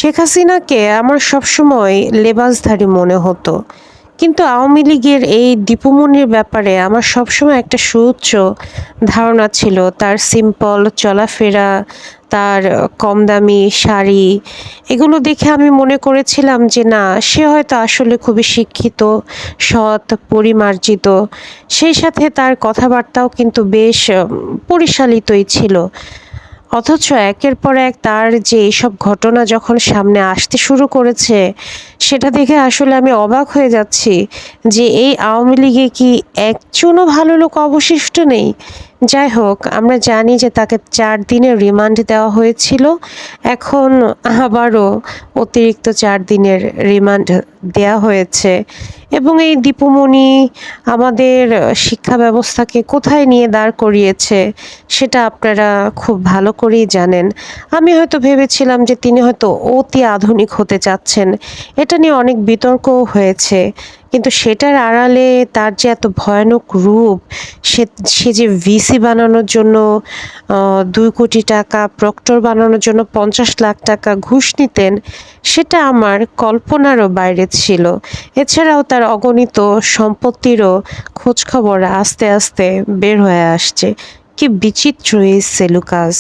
শেখ হাসিনাকে আমার সবসময় লেবাসধারী মনে হতো। কিন্তু আওয়ামী লীগের এই দীপু মনির ব্যাপারে আমার সবসময় একটা সুউচ্চ ধারণা ছিল। তার সিম্পল চলাফেরা, তার কম দামি শাড়ি, এগুলো দেখে আমি মনে করেছিলাম যে না, সে হয়তো আসলে খুবই শিক্ষিত, সৎ, পরিমার্জিত। সেই সাথে তার কথাবার্তাও কিন্তু বেশ পরিশালিতই ছিল। অথচ একের পর এক তার যে এইসব ঘটনা যখন সামনে আসতে শুরু করেছে, সেটা দেখে আসলে আমি অবাক হয়ে যাচ্ছি যে এই আওয়ামী লীগে কি একজনও ভালো লোক অবশিষ্ট নেই? যাই হোক, আমরা জানি যে তাকে ৪ দিনের রিমান্ড দেওয়া হয়েছিল। এখন আবারও অতিরিক্ত ৪ দিনের রিমান্ড দেয়া হয়েছে। এবং এই দীপুমণি আমাদের শিক্ষা ব্যবস্থাকে কোথায় নিয়ে দাঁড় করিয়েছে সেটা আপনারা খুব ভালো করেই জানেন। আমি হয়তো ভেবেছিলাম যে তিনি হয়তো অতি আধুনিক হতে চাচ্ছেন। এটা নিয়ে অনেক বিতর্কও হয়েছে। কিন্তু সেটার আড়ালে তার যে এত ভয়ানক রূপ, সে সে যে ভিসি বানানোর জন্য ২ কোটি টাকা, প্রক্টর বানানোর জন্য ৫০ লাখ টাকা ঘুষ নিতেন, সেটা আমার কল্পনারও বাইরে ছিল। এছাড়াও তার অগণিত সম্পত্তিরও খোঁজখবর আস্তে আস্তে বের হয়ে আসছে। কি বিচিত্র এই সেলুকাস!